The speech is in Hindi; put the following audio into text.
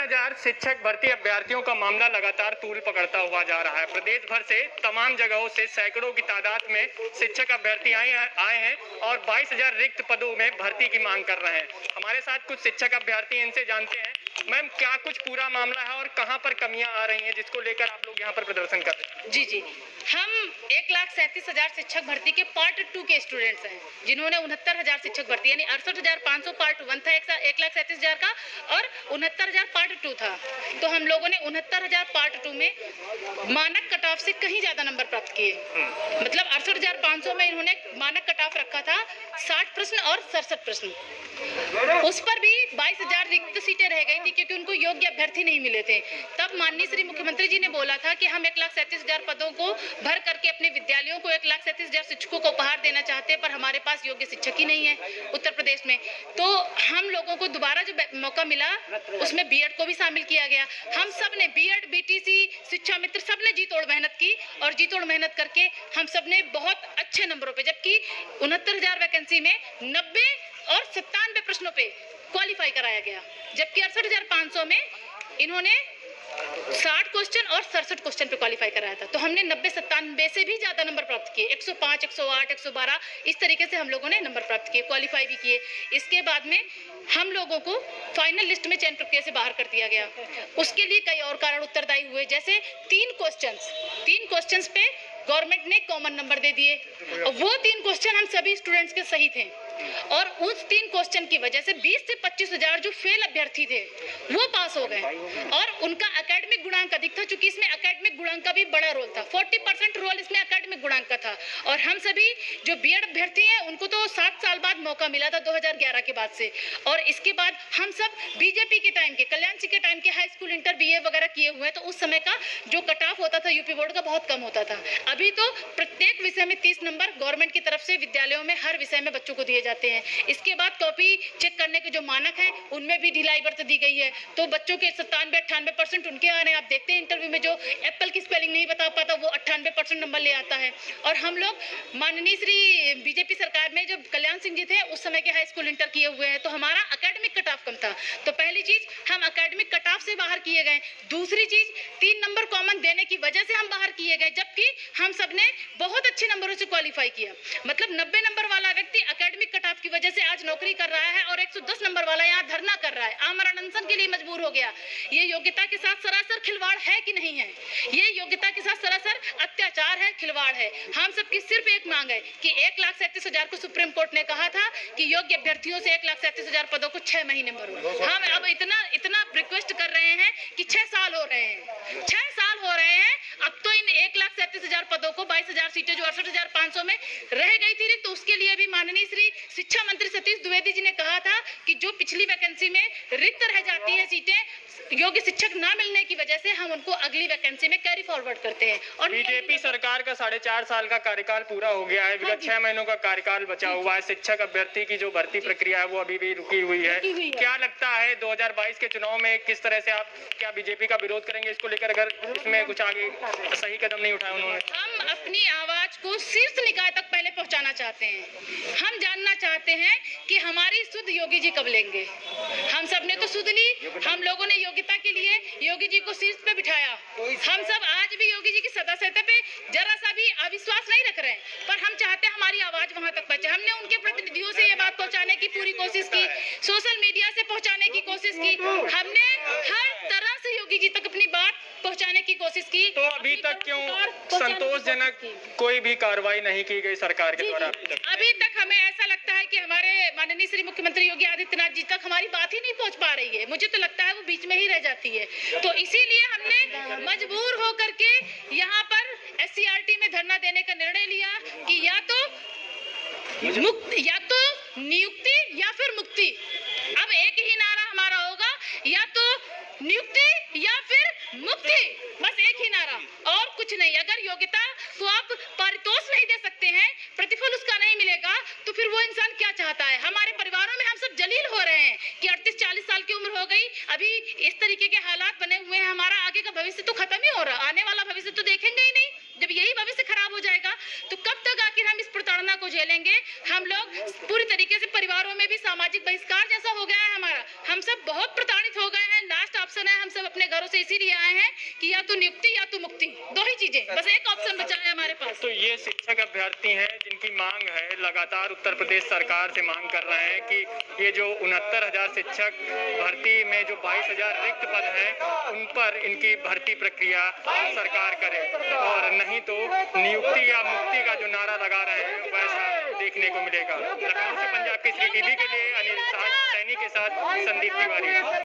53,000 शिक्षक भर्ती अभ्यर्थियों का मामला लगातार तूल पकड़ता हुआ जा रहा है। प्रदेश भर से तमाम जगहों से सैकड़ों की तादाद में शिक्षक अभ्यर्थी आए हैं और 22,000 रिक्त पदों में भर्ती की मांग कर रहे हैं। हमारे साथ कुछ शिक्षक अभ्यर्थी, इनसे जानते हैं मैम क्या कुछ पूरा मामला है और कहाँ पर कमियां आ रही हैं जिसको लेकर आप लोग यहाँ पर प्रदर्शन कर रहे हैं। जी, हम 1,37,000 शिक्षक भर्ती के पार्ट 2 के स्टूडेंट्स हैं, जिन्होंने 69,000 शिक्षक भर्ती यानी 68,500 पार्ट 1 था 1,37,000 का और 69,000 पार्ट 2 था। तो हम लोगों ने 69,000 पार्ट 2 में मानक कट ऑफ से कहीं ज्यादा नंबर प्राप्त किए। मतलब 68,500 में इन्होंने मानक कट ऑफ रखा था 60 प्रश्न और 67 प्रश्न। उस पर भी 22,000 रिक्त सीटें रह गई थी क्योंकि उनको योग्य अभ्यर्थी नहीं मिले थे। तब माननीय श्री मुख्यमंत्री जी ने बोला था कि हम 1,37,000 पदों को भर करके अपने विद्यालयों को 1,37,000 शिक्षकों को उपहार देना चाहते हैं, पर हमारे पास योग्य शिक्षक ही नहीं है उत्तर प्रदेश में। तो हम लोगों को दोबारा जो मौका मिला उसमें बीएड को भी शामिल किया गया। हम सब ने बीएड, बीटीसी, शिक्षा मित्र सब ने जी तोड़ मेहनत की और जी तोड़ मेहनत करके हम सब ने बहुत अच्छे नंबरों पे, जबकि 69,000 वैकेंसी में 90 और 97 प्रश्नों पे क्वालिफाई कराया गया, जबकि 68,500 में इन्होंने 60 क्वेश्चन और 67 क्वेश्चन पे क्वालिफाई कराया था। तो हमने 90-97 से भी ज्यादा नंबर प्राप्त किए, 105, 108, 112 इस तरीके से हम लोगों ने नंबर प्राप्त किए, क्वालिफाई भी किए। इसके बाद में हम लोगों को फाइनल लिस्ट में चयन प्रक्रिया से बाहर कर दिया गया। उसके लिए कई और कारण उत्तरदायी हुए, जैसे 3 क्वेश्चंस पे गवर्नमेंट ने कॉमन नंबर दे दिए। वो 3 क्वेश्चन हम सभी स्टूडेंट्स के सही थे और उस 3 क्वेश्चन की वजह से 20 से 25,000 जो फेल अभ्यर्थी थे वो पास हो गए और उनका एकेडमिक गुणांक अधिक था, क्योंकि इसमें एकेडमिक गुणांक का भी बड़ा रोल था। 40% रोल इसमें एकेडमिक गुणांक का था। और हम सभी जो बीएड अभ्यर्थी हैं उनको तो 7 साल बाद मौका मिला था 2011 के बाद से। और इसके बाद हम सब बीजेपी के टाइम के, कल्याण सिंह के टाइम के हाई स्कूल, इंटर, बीए वगैरह किए हुए हैं, तो उस समय का जो कट ऑफ होता था यूपी बोर्ड का बहुत कम होता था। अभी तो प्रत्येक विषय में 30 नंबर गवर्नमेंट की तरफ से विद्यालयों में हर विषय में बच्चों को दिए जाते हैं। इसके बाद कॉपी चेक करने के जो मानक हैं उनमें भी ढिलाई बरत दी गई है, तो बच्चों के 97-98% उनके आ रहे हैं। आप देखते हैं इंटरव्यू में जो एप्पल की स्पेलिंग नहीं बता पाता वो 98% नंबर ले आता है। और हम लोग माननीय श्री बीजेपी सरकार में जब कल्याण सिंह जी थे उस समय के हाई स्कूल, इंटर किए हुए हैं, तो हमारा एकेडमिक कट ऑफ कम था। तो पहली चीज हम एकेडमिक कट ऑफ से बाहर किए गए। दूसरी चीज 3 नंबर कॉमन देने की वजह से हम बाहर किए गए, जबकि हम सबने बहुत अच्छे नंबरों से क्वालिफाई किया। मतलब 90 नंबर वाला व्यक्ति एकेडमिक कट ऑफ की वजह से आज नौकरी कर रहा है और 110 नंबर वाला यहाँ धरना कर रहा है, आमरण अनशन के लिए मजबूर हो गया। ये योग्यता के साथ सरासर खिलवाड़ है कि नहीं है? ये योग्यता के साथ सरासर अत्याचार है, खिलवाड़ है। हम सबकी सिर्फ एक मांग है कि 1,37,000 को सुप्रीम कोर्ट ने कहा था कि योग्य अभ्यर्थियों से 1,37,000 पदों को 6 महीने भरो। हम अब इतना रिक्वेस्ट कर रहे हैं कि 6 साल हो रहे हैं, 6 साल हो रहे हैं। अब तो इन 1,37,000 पदों को 22,000 सीटें जो 68,500 में रह गई थी, तो उसके लिए भी माननीय श्री शिक्षा मंत्री सतीश द्विवेदी जी ने कहा था कि जो पिछली वैकेंसी में रिक्त रह जाती है सीटें योग्य शिक्षक ना मिलने की वजह से, हम उनको अगली वैकेंसी में कैरी फॉरवर्ड करते हैं। और बीजेपी सरकार का 4.5 साल का कार्यकाल पूरा हो गया है, विगत 6 महीनों का कार्यकाल बचा हुआ है। शिक्षक अभ्यर्थी की जो भर्ती प्रक्रिया है वो अभी भी रुकी हुई है। क्या लगता है 2022 के चुनाव में किस तरह से आप क्या बीजेपी का विरोध करेंगे इसको लेकर, अगर इसमें कुछ आगे सही कदम नहीं उठाया उन्होंने? हम अपनी आवाज को शीर्ष निकाय तक पहले पहुंचाना चाहते हैं। हम जानना चाहते हैं कि हमारी सुध योगी जी कब लेंगे। हम सब ने तो सुध ली, हम लोगों ने योग्यता के लिए योगी जी को शीर्ष पे बिठाया। हम सब आज भी योगी जी की सदस्यता पे जरा सा भी अविश्वास नहीं रख रहे हैं, पर हम चाहते हैं हमारी आवाज वहां तक पहुंचे। हमने उनके प्रतिनिधियों से ये बात पहुंचाने की पूरी कोशिश की, सोशल मीडिया से पहुंचाने की कोशिश की, हमने हर तरह से योगी जी तक अपनी बात पहुंचाने की कोशिश की। तो अभी तक क्यों संतोषजनक कोई भी कार्रवाई नहीं की गई सरकार के द्वारा? अभी तक हमें ऐसा लगता है कि हमारे माननीय श्री मुख्यमंत्री योगी आदित्यनाथ जी तक हमारी बात ही नहीं पहुंच पा रही है। मुझे तो लगता है वो बीच में ही रह जाती है। तो इसीलिए हमने मजबूर होकर के यहाँ पर SCRT में धरना देने का निर्णय लिया कि या तो नियुक्ति या फिर मुक्ति। अब एक ही नारा हमारा होगा, या तो नियुक्ति या फिर मुक्ति, बस एक ही नारा और कुछ नहीं। अगर योग्यता को आप पारितोष नहीं दे सकते हैं, प्रतिफल उसका नहीं मिलेगा, तो फिर वो इंसान क्या चाहता है? हमारे परिवारों में हम सब जलील हो रहे हैं कि 38-40 साल की उम्र हो गई, अभी इस तरीके के हालात बने हुए हैं, हमारा आगे का भविष्य तो खत्म ही हो रहा, आने वाला भविष्य तो देखेंगे ही नहीं। जब यही भविष्य खराब हो जाएगा तो कब तक आखिर हम इस प्रताड़ना को झेलेंगे? हम लोग पूरी तरीके से परिवारों में भी सामाजिक बहिष्कार जैसा हो गया है हमारा। हम सब बहुत प्रताड़ित हो गए हैं। लास्ट ऑप्शन है, हम सब अपने घरों से इसीलिए आए हैं कि या तो नियुक्ति या तो मुक्ति, दो ही चीजें, बस एक ऑप्शन बचा है हमारे पास। तो ये शिक्षक अभ्यर्थी हैं जिनकी मांग है, लगातार उत्तर प्रदेश सरकार से मांग कर रहे हैं कि ये जो 69,000 शिक्षक भर्ती में जो 22,000 रिक्त पद हैं उन पर इनकी भर्ती प्रक्रिया सरकार करे, और नहीं तो नियुक्ति या मुक्ति का जो नारा लगा रहे हैं वैसा देखने को मिलेगा। लखनऊ से पंजाब केसरी टीवी के लिए अनिल सैनी के साथ संदीप तिवारी।